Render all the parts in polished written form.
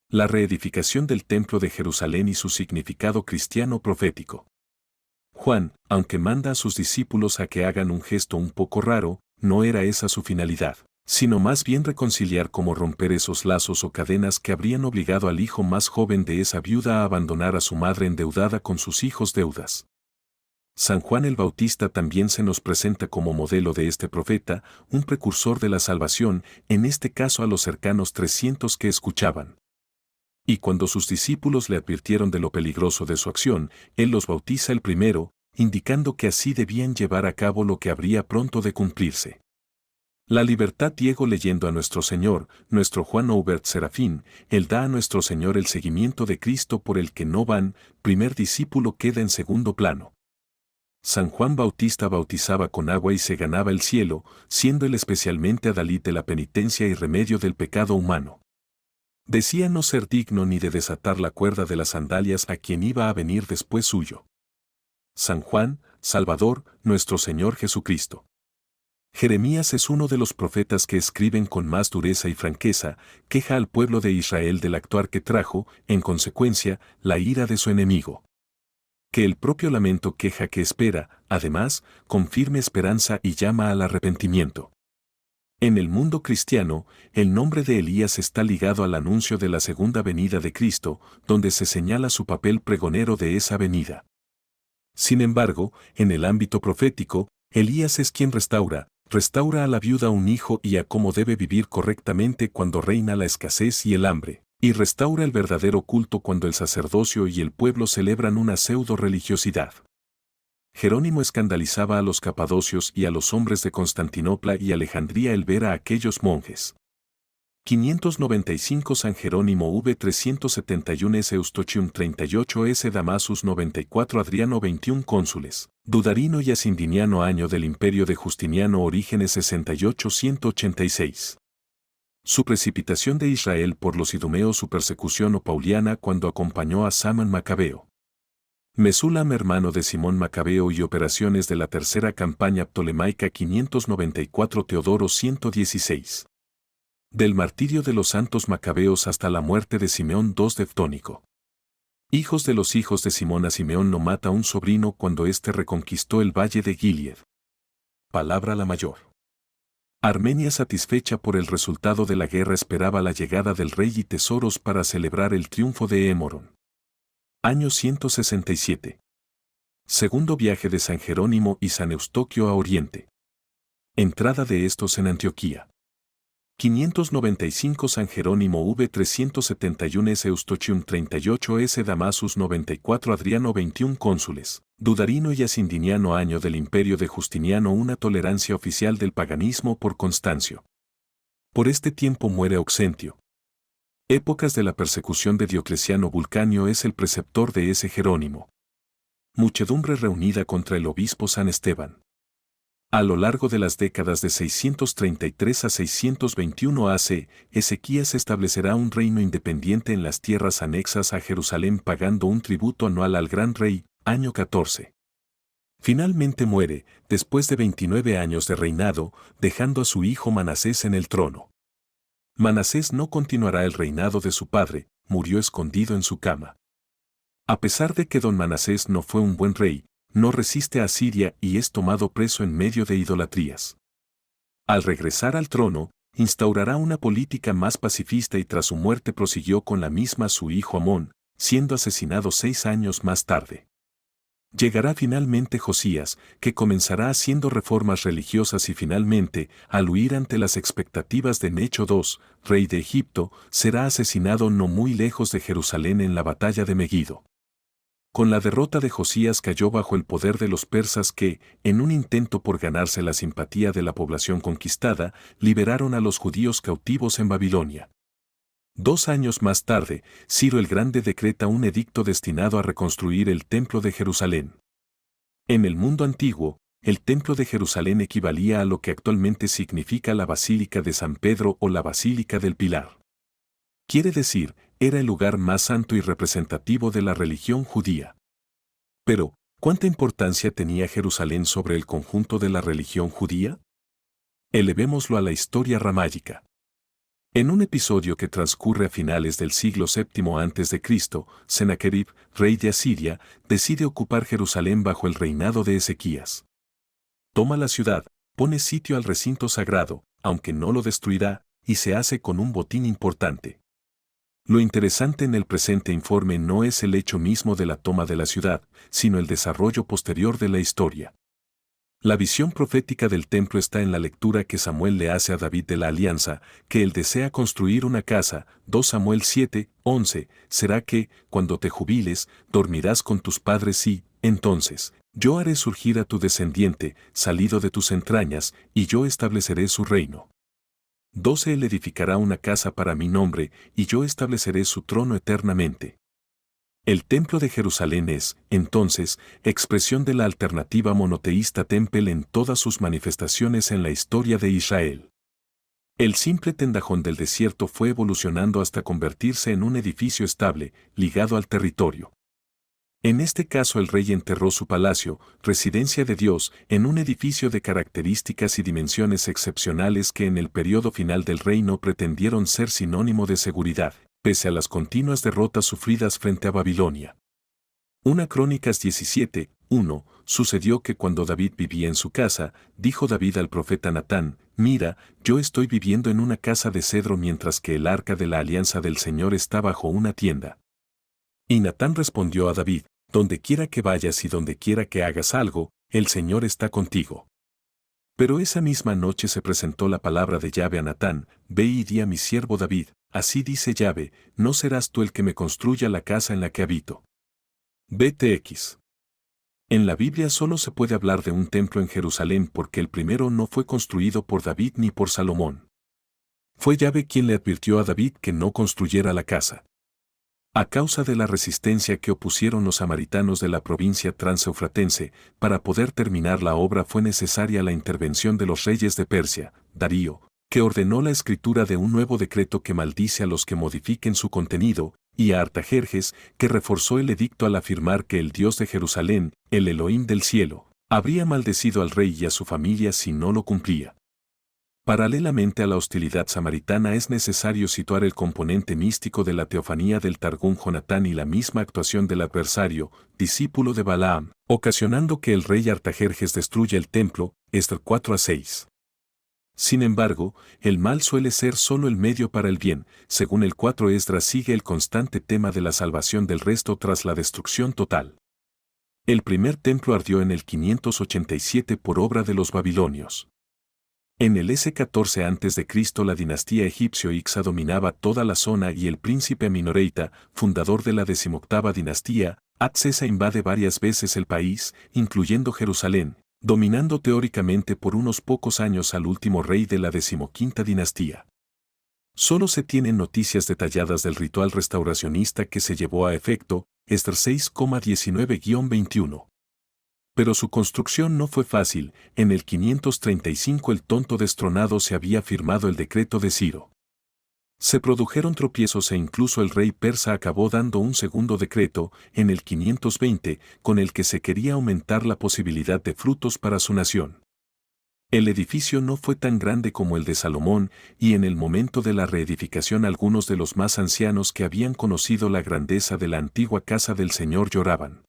La reedificación del Templo de Jerusalén y su significado cristiano profético. Juan, aunque manda a sus discípulos a que hagan un gesto un poco raro, no era esa su finalidad, sino más bien reconciliar cómo romper esos lazos o cadenas que habrían obligado al hijo más joven de esa viuda a abandonar a su madre endeudada con sus hijos deudas. San Juan el Bautista también se nos presenta como modelo de este profeta, un precursor de la salvación, en este caso a los cercanos 300 que escuchaban. Y cuando sus discípulos le advirtieron de lo peligroso de su acción, él los bautiza el primero, indicando que así debían llevar a cabo lo que habría pronto de cumplirse. La libertad Diego leyendo a nuestro Señor, nuestro Juan Aubert Serafín, él da a nuestro Señor el seguimiento de Cristo por el que no van, primer discípulo queda en segundo plano. San Juan Bautista bautizaba con agua y se ganaba el cielo, siendo él especialmente adalid de la penitencia y remedio del pecado humano. Decía no ser digno ni de desatar la cuerda de las sandalias a quien iba a venir después suyo. San Juan, Salvador, nuestro Señor Jesucristo. Jeremías es uno de los profetas que escriben con más dureza y franqueza, queja al pueblo de Israel del actuar que trajo, en consecuencia, la ira de su enemigo. Que el propio lamento queja que espera, además, con firme esperanza y llama al arrepentimiento. En el mundo cristiano, el nombre de Elías está ligado al anuncio de la segunda venida de Cristo, donde se señala su papel pregonero de esa venida. Sin embargo, en el ámbito profético, Elías es quien restaura a la viuda un hijo y a cómo debe vivir correctamente cuando reina la escasez y el hambre, y restaura el verdadero culto cuando el sacerdocio y el pueblo celebran una pseudo-religiosidad. Jerónimo escandalizaba a los capadocios y a los hombres de Constantinopla y Alejandría el ver a aquellos monjes. 595 San Jerónimo v 371 S Eustochium 38 S Damasus 94 Adriano 21 Cónsules, Dudarino y Asindiniano año del imperio de Justiniano Orígenes 68-186. Su precipitación de Israel por los idumeos su persecución o pauliana cuando acompañó a Saman Macabeo. Mesulam hermano de Simón Macabeo y operaciones de la tercera campaña ptolemaica 594 Teodoro 116. Del martirio de los santos Macabeos hasta la muerte de Simeón II Teutónico. Hijos de los hijos de Simón a Simeón no mata un sobrino cuando éste reconquistó el valle de Gilead. Palabra la mayor. Armenia satisfecha por el resultado de la guerra esperaba la llegada del rey y tesoros para celebrar el triunfo de Émoron. Año 167. Segundo viaje de San Jerónimo y San Eustoquio a Oriente. Entrada de estos en Antioquía. 595 San Jerónimo v 371 S Eustochium 38 S Damasus 94 Adriano 21 Cónsules, Dudarino y Asindiniano año del imperio de Justiniano una tolerancia oficial del paganismo por Constancio. Por este tiempo muere Auxentio. Épocas de la persecución de Diocleciano Vulcanio es el preceptor de ese Jerónimo. Muchedumbre reunida contra el obispo San Esteban. A lo largo de las décadas de 633 a 621 AC, Ezequías establecerá un reino independiente en las tierras anexas a Jerusalén pagando un tributo anual al gran rey, año 14. Finalmente muere, después de 29 años de reinado, dejando a su hijo Manasés en el trono. Manasés no continuará el reinado de su padre, murió escondido en su cama. A pesar de que don Manasés no fue un buen rey, no resiste a Siria y es tomado preso en medio de idolatrías. Al regresar al trono, instaurará una política más pacifista y tras su muerte prosiguió con la misma su hijo Amón, siendo asesinado 6 años más tarde. Llegará finalmente Josías, que comenzará haciendo reformas religiosas y finalmente, al huir ante las expectativas de Necho II, rey de Egipto, será asesinado no muy lejos de Jerusalén en la batalla de Megido. Con la derrota de Josías cayó bajo el poder de los persas que, en un intento por ganarse la simpatía de la población conquistada, liberaron a los judíos cautivos en Babilonia. 2 años más tarde, Ciro el Grande decreta un edicto destinado a reconstruir el Templo de Jerusalén. En el mundo antiguo, el Templo de Jerusalén equivalía a lo que actualmente significa la Basílica de San Pedro o la Basílica del Pilar. Quiere decir, era el lugar más santo y representativo de la religión judía. Pero, ¿cuánta importancia tenía Jerusalén sobre el conjunto de la religión judía? Elevémoslo a la historia ramáyica. En un episodio que transcurre a finales del siglo VII a.C., Sennacherib, rey de Asiria, decide ocupar Jerusalén bajo el reinado de Ezequías. Toma la ciudad, pone sitio al recinto sagrado, aunque no lo destruirá, y se hace con un botín importante. Lo interesante en el presente informe no es el hecho mismo de la toma de la ciudad, sino el desarrollo posterior de la historia. La visión profética del templo está en la lectura que Samuel le hace a David de la alianza, que él desea construir una casa, 2 Samuel 7, 11, será que, cuando te jubiles, dormirás con tus padres y, entonces, yo haré surgir a tu descendiente, salido de tus entrañas, y yo estableceré su reino. 12 Él edificará una casa para mi nombre, y yo estableceré su trono eternamente. El Templo de Jerusalén es, entonces, expresión de la alternativa monoteísta Temple en todas sus manifestaciones en la historia de Israel. El simple tendajón del desierto fue evolucionando hasta convertirse en un edificio estable, ligado al territorio. En este caso el rey enterró su palacio, residencia de Dios, en un edificio de características y dimensiones excepcionales que en el periodo final del reino pretendieron ser sinónimo de seguridad, pese a las continuas derrotas sufridas frente a Babilonia. 1 Crónicas 17, 1, sucedió que cuando David vivía en su casa, dijo David al profeta Natán, mira, yo estoy viviendo en una casa de cedro mientras que el arca de la alianza del Señor está bajo una tienda. Y Natán respondió a David, donde quiera que vayas y donde quiera que hagas algo, el Señor está contigo. Pero esa misma noche se presentó la palabra de Yahvé a Natán, ve y di a mi siervo David, así dice Yahvé, no serás tú el que me construya la casa en la que habito. BTX. En la Biblia solo se puede hablar de un templo en Jerusalén porque el primero no fue construido por David ni por Salomón. Fue Yahvé quien le advirtió a David que no construyera la casa. A causa de la resistencia que opusieron los samaritanos de la provincia transeufratense, para poder terminar la obra fue necesaria la intervención de los reyes de Persia, Darío, que ordenó la escritura de un nuevo decreto que maldice a los que modifiquen su contenido, y a Artajerjes, que reforzó el edicto al afirmar que el Dios de Jerusalén, el Elohim del cielo, habría maldecido al rey y a su familia si no lo cumplía. Paralelamente a la hostilidad samaritana es necesario situar el componente místico de la teofanía del Targum Jonatán y la misma actuación del adversario, discípulo de Balaam, ocasionando que el rey Artajerjes destruya el templo, Esther 4-6. Sin embargo, el mal suele ser solo el medio para el bien, según el 4 Esdras sigue el constante tema de la salvación del resto tras la destrucción total. El primer templo ardió en el 587 por obra de los babilonios. En el S14 a.C. la dinastía egipcio-Ixa dominaba toda la zona y el príncipe Aminoreita, fundador de la 18ª dinastía, Atsesa invade varias veces el país, incluyendo Jerusalén, dominando teóricamente por unos pocos años al último rey de la 15ª dinastía. Solo se tienen noticias detalladas del ritual restauracionista que se llevó a efecto, Esther 6,19-21. Pero su construcción no fue fácil, en el 535 el tonto destronado se había firmado el decreto de Ciro. Se produjeron tropiezos e incluso el rey persa acabó dando un segundo decreto, en el 520, con el que se quería aumentar la posibilidad de frutos para su nación. El edificio no fue tan grande como el de Salomón, y en el momento de la reedificación algunos de los más ancianos que habían conocido la grandeza de la antigua casa del Señor lloraban.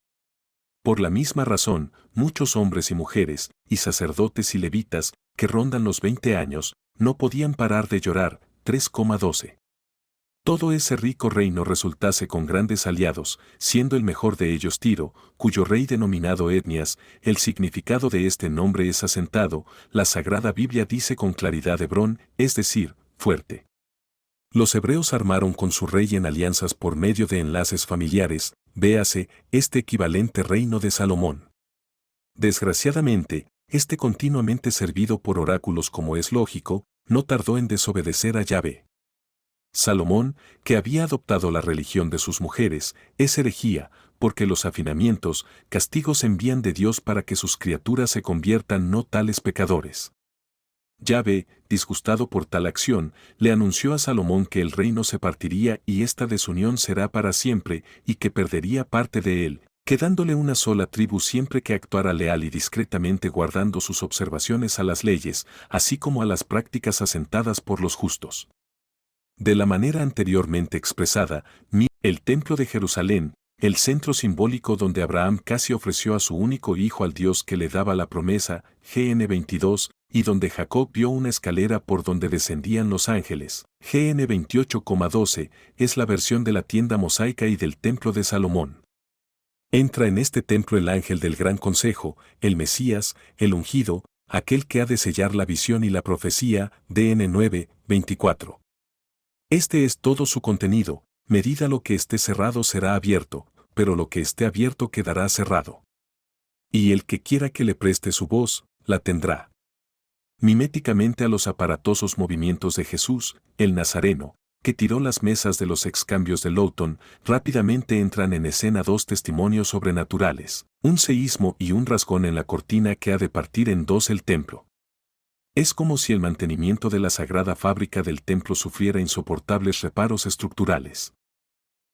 Por la misma razón, muchos hombres y mujeres, y sacerdotes y levitas, que rondan los 20 años, no podían parar de llorar. 3,12. Todo ese rico reino resultase con grandes aliados, siendo el mejor de ellos Tiro, cuyo rey denominado Etnias, el significado de este nombre es asentado, la Sagrada Biblia dice con claridad Hebrón, es decir, fuerte. Los hebreos armaron con su rey en alianzas por medio de enlaces familiares, véase, este equivalente reino de Salomón. Desgraciadamente, este continuamente servido por oráculos como es lógico, no tardó en desobedecer a Yahvé. Salomón, que había adoptado la religión de sus mujeres, es herejía, porque los afinamientos, castigos envían de Dios para que sus criaturas se conviertan no tales pecadores. Yahvé, disgustado por tal acción, le anunció a Salomón que el reino se partiría y esta desunión será para siempre y que perdería parte de él, quedándole una sola tribu siempre que actuara leal y discretamente guardando sus observaciones a las leyes, así como a las prácticas asentadas por los justos. De la manera anteriormente expresada, el Templo de Jerusalén, el centro simbólico donde Abraham casi ofreció a su único hijo al Dios que le daba la promesa, GN 22, y donde Jacob vio una escalera por donde descendían los ángeles, GN 28,12, es la versión de la tienda mosaica y del Templo de Salomón. Entra en este templo el ángel del gran consejo, el Mesías, el ungido, aquel que ha de sellar la visión y la profecía, DN 9, 24. Este es todo su contenido, medida lo que esté cerrado será abierto, pero lo que esté abierto quedará cerrado. Y el que quiera que le preste su voz, la tendrá. Miméticamente a los aparatosos movimientos de Jesús, el Nazareno, que tiró las mesas de los excambios de Lowton, rápidamente entran en escena dos testimonios sobrenaturales, un seísmo y un rasgón en la cortina que ha de partir en dos el templo. Es como si el mantenimiento de la sagrada fábrica del templo sufriera insoportables reparos estructurales.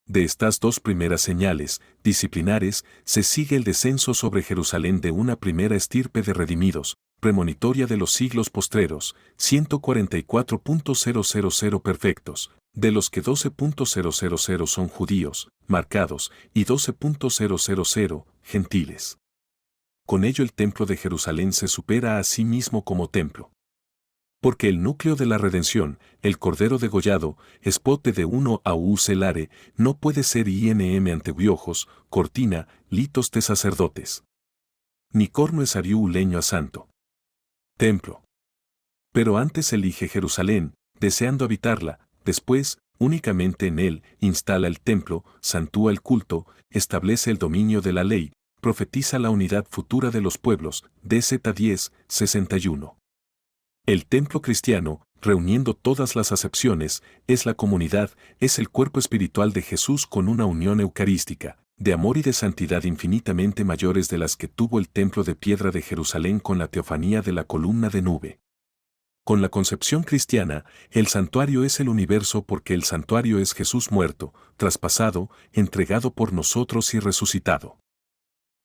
De estas dos primeras señales, disciplinares, se sigue el descenso sobre Jerusalén de una primera estirpe de redimidos, premonitoria de los siglos postreros, 144.000 perfectos, de los que 12.000 son judíos, marcados, y 12.000 gentiles. Con ello el templo de Jerusalén se supera a sí mismo como templo. Porque el núcleo de la redención, el cordero degollado, espote de uno a celare, no puede ser INM anteguiojos, cortina, litos de sacerdotes. Ni corno es ariú leño a santo. Templo. Pero antes elige Jerusalén, deseando habitarla, después, únicamente en él, instala el templo, santúa el culto, establece el dominio de la ley, profetiza la unidad futura de los pueblos, DZ 10, 61. El templo cristiano, reuniendo todas las acepciones, es la comunidad, es el cuerpo espiritual de Jesús con una unión eucarística, de amor y de santidad infinitamente mayores de las que tuvo el templo de piedra de Jerusalén con la teofanía de la columna de nube. Con la concepción cristiana, el santuario es el universo porque el santuario es Jesús muerto, traspasado, entregado por nosotros y resucitado.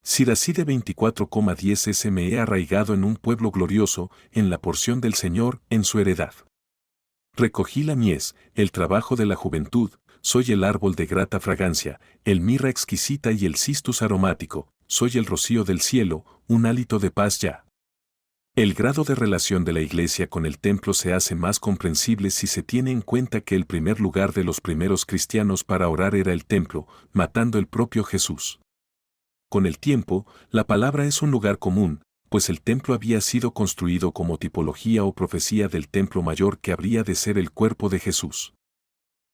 Siracide 24,10 me he arraigado en un pueblo glorioso, en la porción del Señor, en su heredad. Recogí la mies, el trabajo de la juventud, soy el árbol de grata fragancia, el mirra exquisita y el cistus aromático, soy el rocío del cielo, un hálito de paz ya. El grado de relación de la Iglesia con el templo se hace más comprensible si se tiene en cuenta que el primer lugar de los primeros cristianos para orar era el templo, matando el propio Jesús. Con el tiempo, la palabra es un lugar común, pues el templo había sido construido como tipología o profecía del templo mayor que habría de ser el cuerpo de Jesús.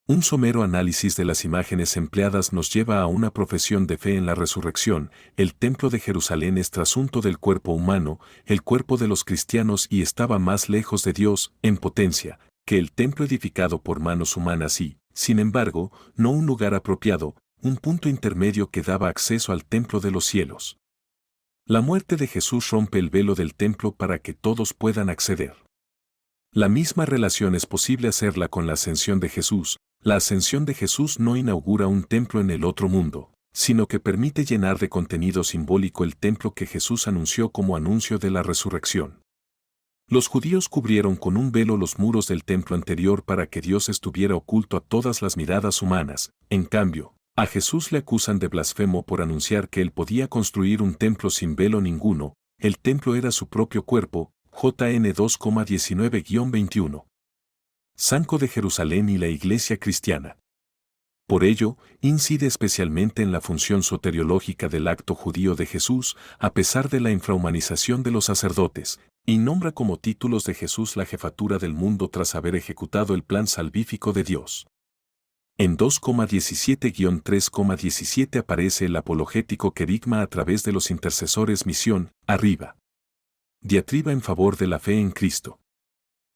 Un somero análisis de las imágenes empleadas nos lleva a una profesión de fe en la resurrección. El templo de Jerusalén es trasunto del cuerpo humano, el cuerpo de los cristianos y estaba más lejos de Dios, en potencia, que el templo edificado por manos humanas y, sin embargo, no un lugar apropiado, un punto intermedio que daba acceso al templo de los cielos. La muerte de Jesús rompe el velo del templo para que todos puedan acceder. La misma relación es posible hacerla con la ascensión de Jesús. La ascensión de Jesús no inaugura un templo en el otro mundo, sino que permite llenar de contenido simbólico el templo que Jesús anunció como anuncio de la resurrección. Los judíos cubrieron con un velo los muros del templo anterior para que Dios estuviera oculto a todas las miradas humanas. En cambio, a Jesús le acusan de blasfemo por anunciar que él podía construir un templo sin velo ninguno. El templo era su propio cuerpo, JN 2,19-21. Sanco de Jerusalén y la Iglesia cristiana. Por ello, incide especialmente en la función soteriológica del acto judío de Jesús, a pesar de la infrahumanización de los sacerdotes, y nombra como títulos de Jesús la jefatura del mundo tras haber ejecutado el plan salvífico de Dios. En 2,17-3,17 aparece el apologético querigma a través de los intercesores misión, arriba. Diatriba en favor de la fe en Cristo.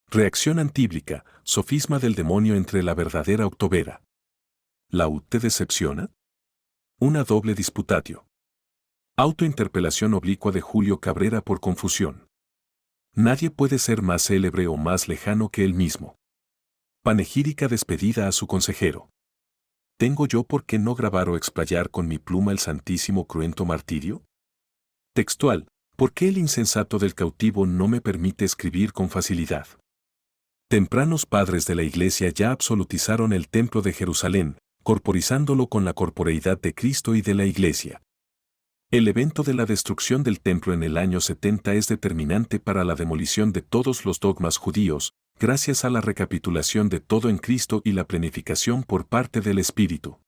Reacción antíblica, sofisma del demonio entre la verdadera octobera. ¿Laúd te decepciona? Una doble disputatio. Autointerpelación oblicua de Julio Cabrera por confusión. Nadie puede ser más célebre o más lejano que él mismo. Panegírica despedida a su consejero. ¿Tengo yo por qué no grabar o explayar con mi pluma el santísimo cruento martirio? Textual, ¿por qué el insensato del cautivo no me permite escribir con facilidad? Tempranos padres de la Iglesia ya absolutizaron el Templo de Jerusalén, corporizándolo con la corporeidad de Cristo y de la Iglesia. El evento de la destrucción del templo en el año 70 es determinante para la demolición de todos los dogmas judíos, gracias a la recapitulación de todo en Cristo y la plenificación por parte del Espíritu.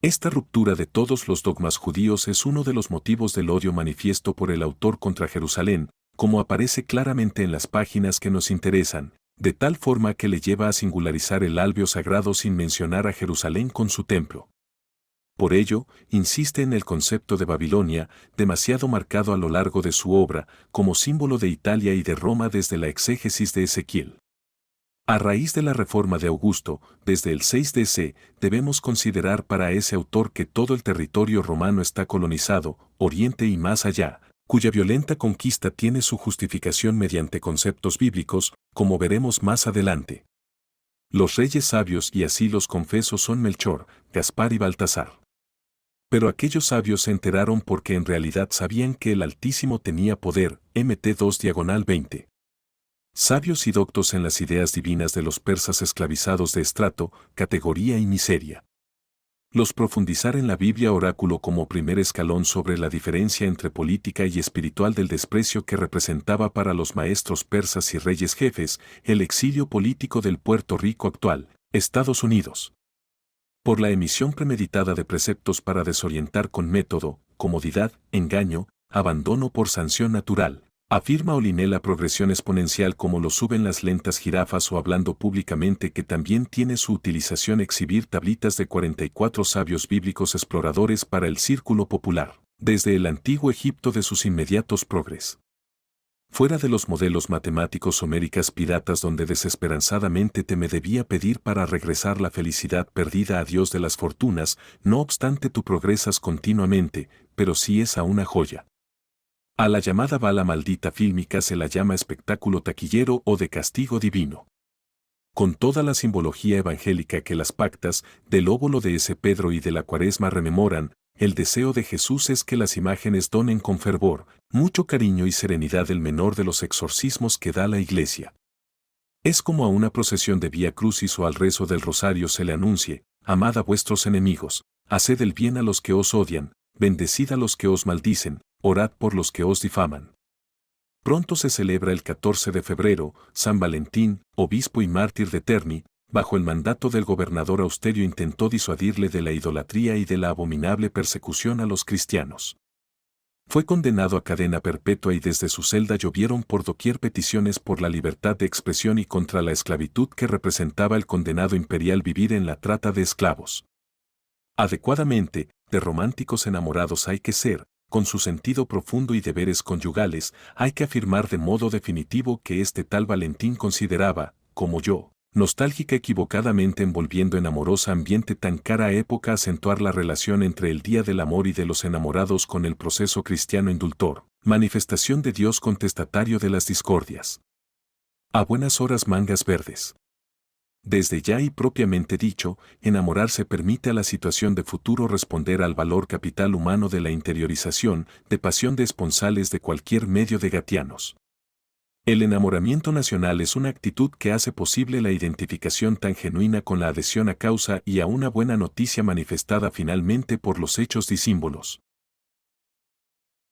Esta ruptura de todos los dogmas judíos es uno de los motivos del odio manifiesto por el autor contra Jerusalén, como aparece claramente en las páginas que nos interesan, de tal forma que le lleva a singularizar el albio sagrado sin mencionar a Jerusalén con su templo. Por ello, insiste en el concepto de Babilonia, demasiado marcado a lo largo de su obra, como símbolo de Italia y de Roma desde la exégesis de Ezequiel. A raíz de la reforma de Augusto, desde el 6 DC, debemos considerar para ese autor que todo el territorio romano está colonizado, Oriente y más allá, cuya violenta conquista tiene su justificación mediante conceptos bíblicos, como veremos más adelante. Los reyes sabios y así los confeso son Melchor, Gaspar y Baltasar. Pero aquellos sabios se enteraron porque en realidad sabían que el Altísimo tenía poder, Mt 2/20. Sabios y doctos en las ideas divinas de los persas esclavizados de estrato, categoría y miseria. Los profundizar en la Biblia oráculo como primer escalón sobre la diferencia entre política y espiritual del desprecio que representaba para los maestros persas y reyes jefes, el exilio político del Puerto Rico actual, Estados Unidos. Por la emisión premeditada de preceptos para desorientar con método, comodidad, engaño, abandono por sanción natural, afirma Oliné la progresión exponencial como lo suben las lentas jirafas o hablando públicamente que también tiene su utilización exhibir tablitas de 44 sabios bíblicos exploradores para el círculo popular, desde el antiguo Egipto de sus inmediatos progres. Fuera de los modelos matemáticos homéricas piratas donde desesperanzadamente te me debía pedir para regresar la felicidad perdida a Dios de las fortunas, no obstante tú progresas continuamente, pero sí es a una joya. A la llamada bala maldita fílmica se la llama espectáculo taquillero o de castigo divino. Con toda la simbología evangélica que las pactas del óvulo de ese Pedro y de la Cuaresma rememoran, el deseo de Jesús es que las imágenes donen con fervor, mucho cariño y serenidad el menor de los exorcismos que da la Iglesia. Es como a una procesión de Vía Crucis o al rezo del Rosario se le anuncie, amad a vuestros enemigos, haced el bien a los que os odian, bendecid a los que os maldicen, orad por los que os difaman. Pronto se celebra el 14 de febrero, San Valentín, obispo y mártir de Terni, bajo el mandato del gobernador Austerio intentó disuadirle de la idolatría y de la abominable persecución a los cristianos. Fue condenado a cadena perpetua y desde su celda llovieron por doquier peticiones por la libertad de expresión y contra la esclavitud que representaba el condenado imperial vivir en la trata de esclavos. Adecuadamente, de románticos enamorados hay que ser, con su sentido profundo y deberes conyugales, hay que afirmar de modo definitivo que este tal Valentín consideraba, como yo, nostálgica equivocadamente envolviendo en amorosa ambiente tan cara época acentuar la relación entre el Día del Amor y de los Enamorados con el proceso cristiano indultor, manifestación de Dios contestatario de las discordias. A buenas horas mangas verdes. Desde ya y propiamente dicho, enamorarse permite a la situación de futuro responder al valor capital humano de la interiorización, de pasión de esponsales de cualquier medio de gatianos. El enamoramiento nacional es una actitud que hace posible la identificación tan genuina con la adhesión a causa y a una buena noticia manifestada finalmente por los hechos disímbolos.